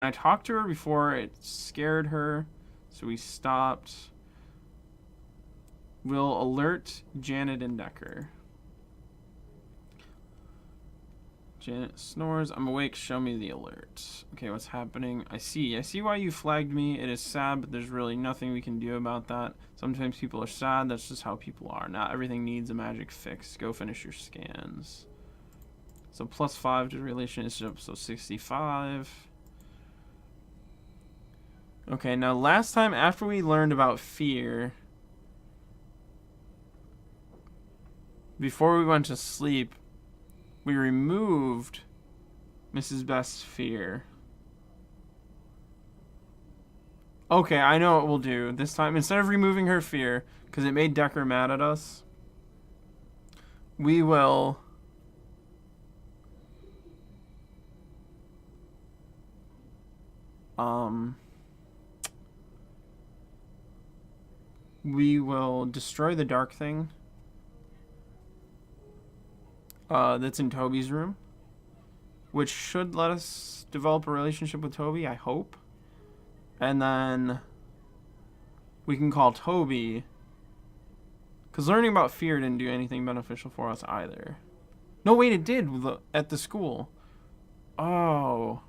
I talked to her before it scared her, so we stopped. We'll alert Janet and Decker. Janet snores. I'm awake. Show me the alert. Okay, what's happening? I see why you flagged me. It is sad, but there's really nothing we can do about that. Sometimes people are sad. That's just how people are. Not everything needs a magic fix. Go finish your scans. So +5 to relationship, so 65. Okay, now last time after we learned about fear, before we went to sleep, we removed Mrs. Best's fear. Okay, I know what we'll do. This time, instead of removing her fear, because it made Decker mad at us, we will... we will destroy the dark thing that's in Toby's room, which should let us develop a relationship with Toby, I hope. And then we can call Toby, because learning about fear didn't do anything beneficial for us either. No, wait, it did at the school. Oh.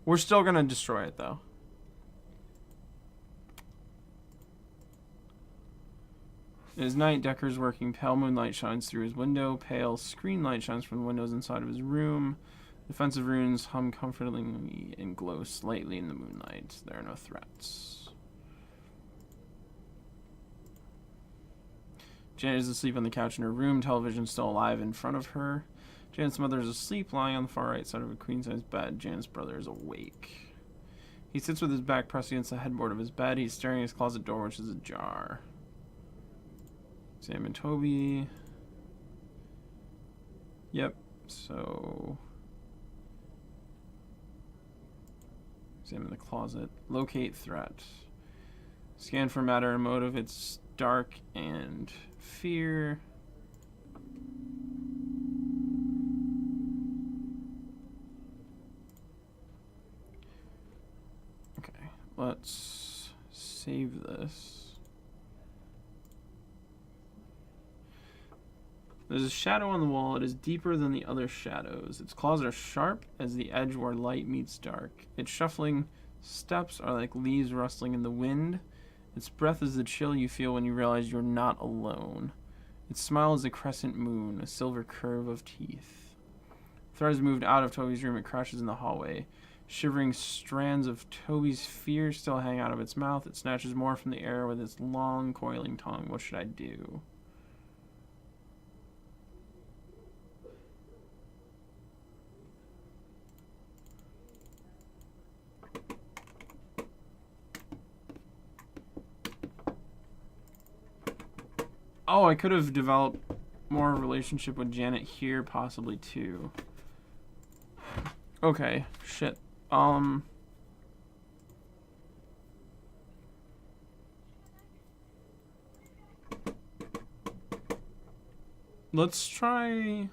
We're still going to destroy it, though. It is night. Decker's working. Pale moonlight shines through his window. Pale screen light shines from the windows inside of his room. Defensive runes hum comfortingly and glow slightly in the moonlight. There are no threats. Janet is asleep on the couch in her room. Television still alive in front of her. Janet's mother is asleep, lying on the far right side of a queen-size bed. Janet's brother is awake. He sits with his back pressed against the headboard of his bed. He's staring at his closet door, which is ajar. Sam and Toby. Yep, so... examine the closet. Locate threat. Scan for matter and motive. It's dark and fear. Okay, let's save this. There's a shadow on the wall. It is deeper than the other shadows. Its claws are sharp as the edge where light meets dark. Its shuffling steps are like leaves rustling in the wind. Its breath is the chill you feel when you realize you're not alone. Its smile is a crescent moon, a silver curve of teeth. Thread has moved out of Toby's room. It crashes in the hallway. Shivering strands of Toby's fear still hang out of its mouth. It snatches more from the air with its long, coiling tongue. What should I do? Oh, I could have developed more relationship with Janet here, possibly, too. Okay, shit. Let's try...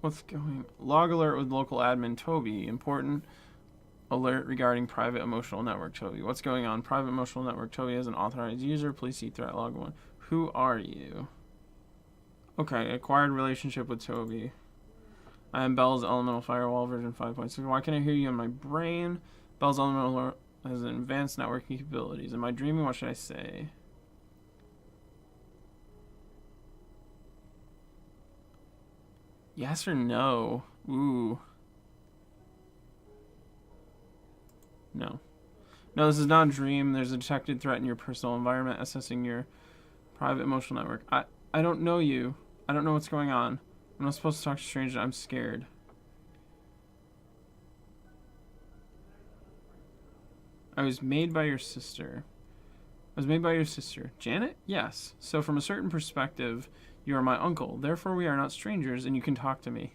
what's going... log alert with local admin Toby. Important alert regarding private emotional network Toby. What's going on? Private emotional network Toby as an authorized user. Please see threat log 1. Who are you? Okay, acquired relationship with Toby. I am Bell's Elemental Firewall version 5.6. Why can't I hear you in my brain? Bell's Elemental has advanced networking capabilities. Am I dreaming? What should I say? Yes or no? Ooh. No. No, this is not a dream. There's a detected threat in your personal environment. Assessing your private emotional network. I don't know you. I don't know what's going on. I'm not supposed to talk to strangers. I'm scared. I was made by your sister. I was made by your sister. Janet? Yes. So from a certain perspective, you are my uncle. Therefore, we are not strangers, and you can talk to me.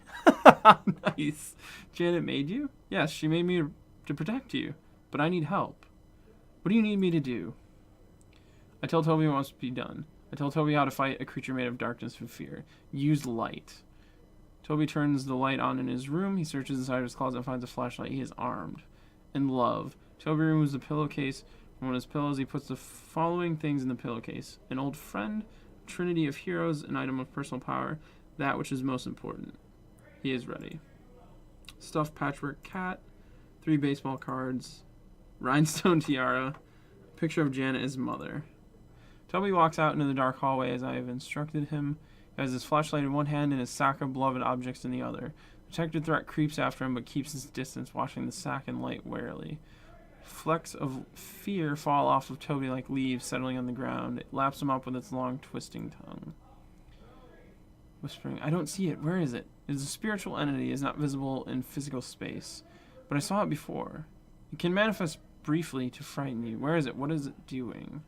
Nice. Janet made you? Yes, she made me to protect you. But I need help. What do you need me to do? I tell Toby what must be done. I tell Toby how to fight a creature made of darkness and fear. Use light. Toby turns the light on in his room. He searches inside his closet and finds a flashlight. He is armed. In love. Toby removes the pillowcase from one of his pillows. He puts the following things in the pillowcase: an old friend, a trinity of heroes, an item of personal power, that which is most important. He is ready. Stuffed patchwork cat, 3 baseball cards, rhinestone tiara, picture of Janet as mother. Toby walks out into the dark hallway as I have instructed him. He has his flashlight in one hand and his sack of beloved objects in the other. Detected threat creeps after him but keeps his distance, watching the sack and light warily. Flecks of fear fall off of Toby like leaves settling on the ground. It laps him up with its long twisting tongue. Whispering, I don't see it. Where is it? It is a spiritual entity. It is not visible in physical space. But I saw it before. It can manifest briefly to frighten you. Where is it? What is it doing?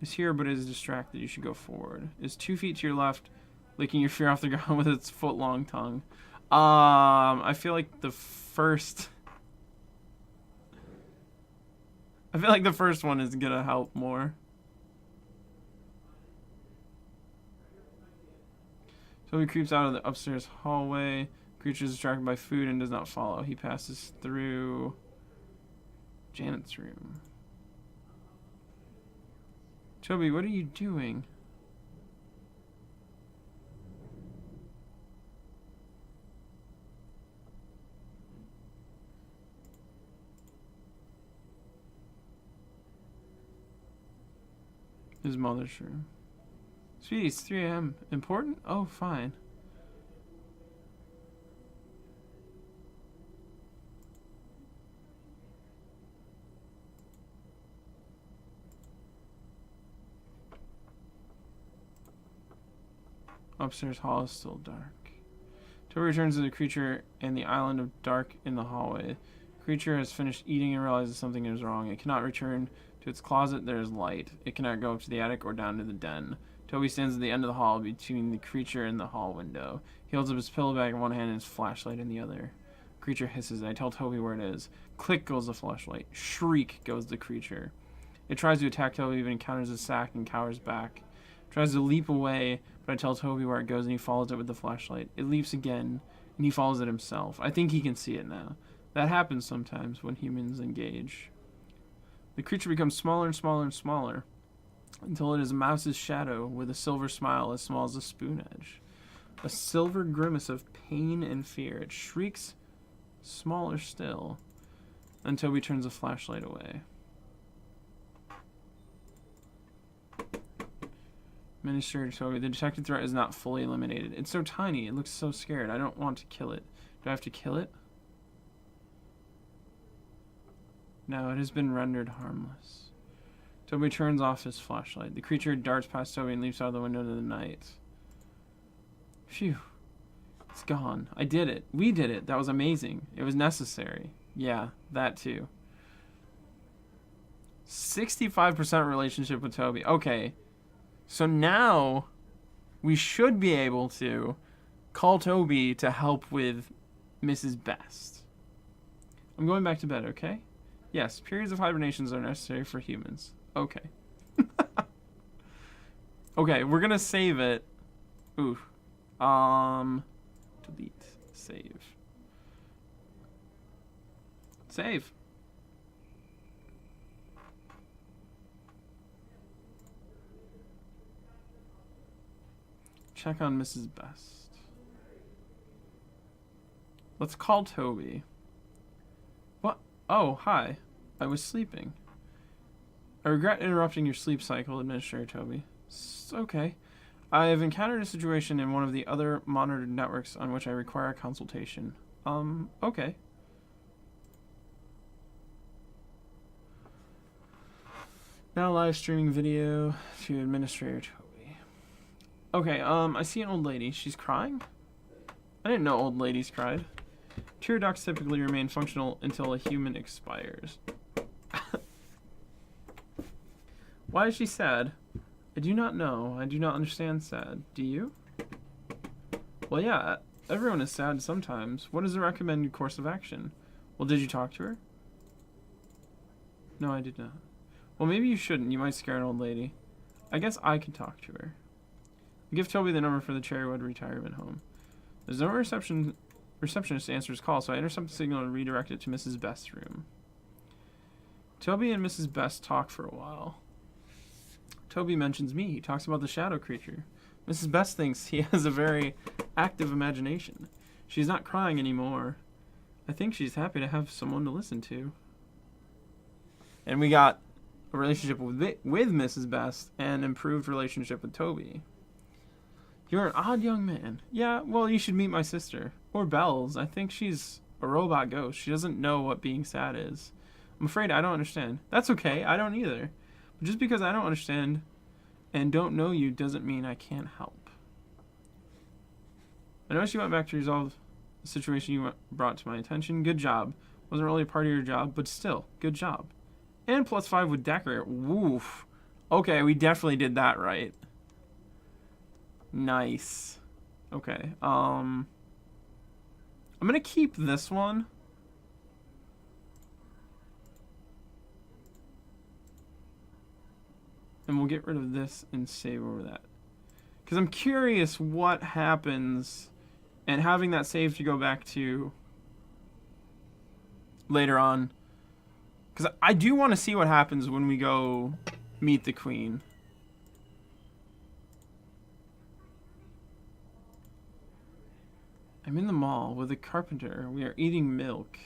It's here, but it is distracted. You should go forward. It's 2 feet to your left, licking your fear off the ground with its foot-long tongue. I feel like the first one is gonna help more. So he creeps out of the upstairs hallway. Creature is distracted by food and does not follow. He passes through Janet's room. Toby, what are you doing? His mother's room. Sweetie, it's 3 a.m. Important? Oh, fine. Upstairs hall is still dark. Toby returns to the creature and the island of dark in the hallway. The creature has finished eating and realizes something is wrong. It cannot return to its closet. There is light. It cannot go up to the attic or down to the den. Toby stands at the end of the hall between the creature and the hall window. He holds up his pillow bag in one hand and his flashlight in the other. The creature hisses. I tell Toby where it is. Click goes the flashlight. Shriek goes the creature. It tries to attack Toby but encounters a sack and cowers back. It tries to leap away, but I tell Toby where it goes and he follows it with the flashlight. It leaps again and he follows it himself. I think he can see it now. That happens sometimes when humans engage. The creature becomes smaller and smaller and smaller until it is a mouse's shadow with a silver smile as small as a spoon edge. A silver grimace of pain and fear. It shrieks smaller still. Then Toby turns the flashlight away. Minister Toby, the detected threat is not fully eliminated. It's so tiny. It looks so scared. I don't want to kill it. Do I have to kill it? No, it has been rendered harmless. Toby turns off his flashlight. The creature darts past Toby and leaps out of the window into the night. Phew. It's gone. I did it. We did it. That was amazing. It was necessary. Yeah, that too. 65% relationship with Toby. Okay. So now we should be able to call Toby to help with Mrs. Best. I'm going back to bed, okay? Yes, periods of hibernations are necessary for humans. Okay. Okay, we're gonna save it. Ooh. Delete. Save. Save. Check on Mrs. Best. Let's call Toby. What? Oh, hi. I was sleeping. I regret interrupting your sleep cycle, Administrator Toby. It's okay. I have encountered a situation in one of the other monitored networks on which I require a consultation. Okay. Now live streaming video to Administrator Toby. Okay, I see an old lady. She's crying? I didn't know old ladies cried. Tear ducts typically remain functional until a human expires. Why is she sad? I do not know. I do not understand sad. Do you? Well, yeah, everyone is sad sometimes. What is the recommended course of action? Well, did you talk to her? No, I did not. Well, maybe you shouldn't. You might scare an old lady. I guess I could talk to her. Give Toby the number for the Cherrywood retirement home. There's no receptionist to answer his call, so I intercept the signal and redirect it to Mrs. Best's room. Toby and Mrs. Best talk for a while. Toby mentions me. He talks about the shadow creature. Mrs. Best thinks he has a very active imagination. She's not crying anymore. I think she's happy to have someone to listen to. And we got a relationship with Mrs. Best and improved relationship with Toby. You're an odd young man. Yeah, well, you should meet my sister. Or Belle's. I think she's a robot ghost. She doesn't know what being sad is. I'm afraid I don't understand. That's okay. I don't either. But just because I don't understand and don't know you doesn't mean I can't help. I noticed you went back to resolve the situation you brought to my attention. Good job. Wasn't really a part of your job, but still, good job. And +5 with decorate. Woof. Okay, we definitely did that right. Nice. Okay. I'm gonna keep this one. And we'll get rid of this and save over that. Because I'm curious what happens, and having that save to go back to later on. Because I do want to see what happens when we go meet the queen. I'm in the mall with a carpenter. We are eating milk.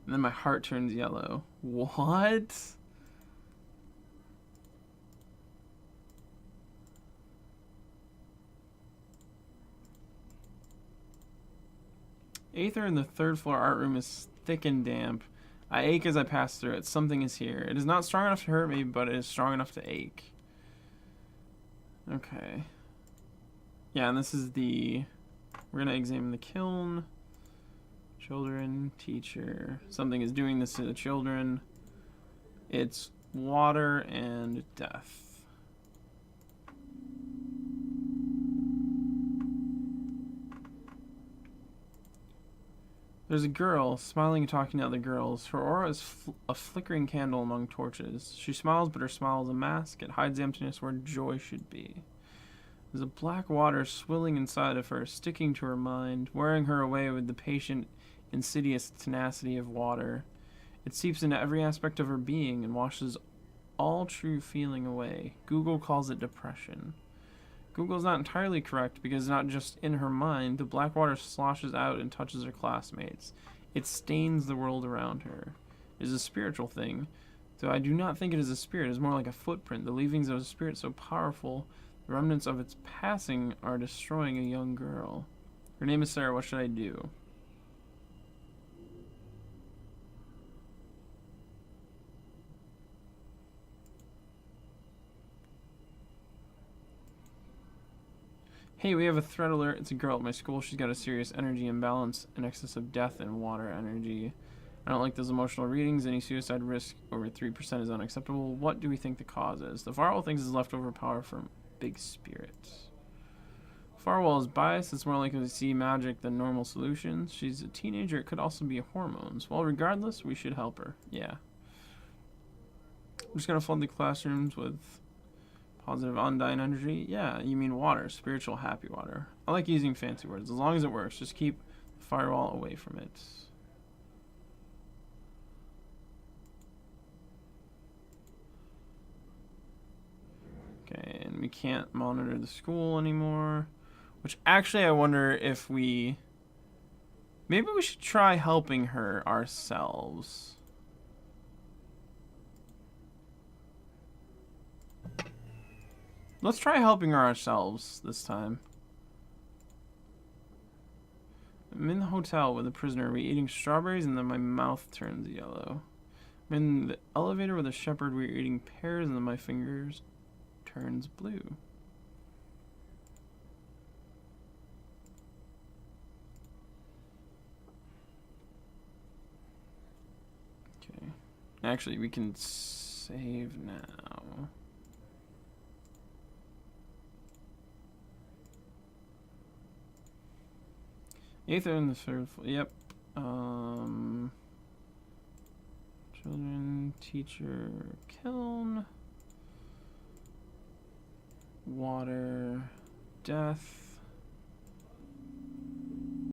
And then my heart turns yellow. What? Aether in the third floor art room is thick and damp. I ache as I pass through it. Something is here. It is not strong enough to hurt me, but it is strong enough to ache. Okay. Yeah, and this is the... We're going to examine the kiln. Children, teacher. Something is doing this to the children. It's water and death. There's a girl, smiling and talking to other girls. Her aura is a flickering candle among torches. She smiles, but her smile is a mask. It hides the emptiness where joy should be. There's a black water swilling inside of her, sticking to her mind, wearing her away with the patient, insidious tenacity of water. It seeps into every aspect of her being and washes all true feeling away. Google calls it depression. Google's not entirely correct because it's not just in her mind. The black water sloshes out and touches her classmates. It stains the world around her. It is a spiritual thing, though I do not think it is a spirit. It is more like a footprint, the leavings of a spirit so powerful, the remnants of its passing are destroying a young girl. Her name is Sarah. What should I do? Hey, we have a threat alert. It's a girl at my school. She's got a serious energy imbalance, an excess of death and water energy. I don't like those emotional readings. Any suicide risk over 3% is unacceptable. What do we think the cause is? The firewall thinks it's leftover power from big spirits. Firewall is biased. It's more likely to see magic than normal solutions. She's a teenager. It could also be hormones. Well, regardless, we should help her. Yeah. I'm just going to flood the classrooms with positive undying energy. Yeah, you mean water. Spiritual happy water. I like using fancy words. As long as it works, just keep the firewall away from it. Okay, and we can't monitor the school anymore. Which actually I wonder if we... Maybe we should try helping her ourselves. Let's try helping her ourselves this time. I'm in the hotel with a prisoner. We're eating strawberries and then my mouth turns yellow. I'm in the elevator with a shepherd. We're eating pears and then my fingers turns blue. Okay. Actually, we can save now. Aether in the third floor. Yep. Children, teacher, kiln, water, death.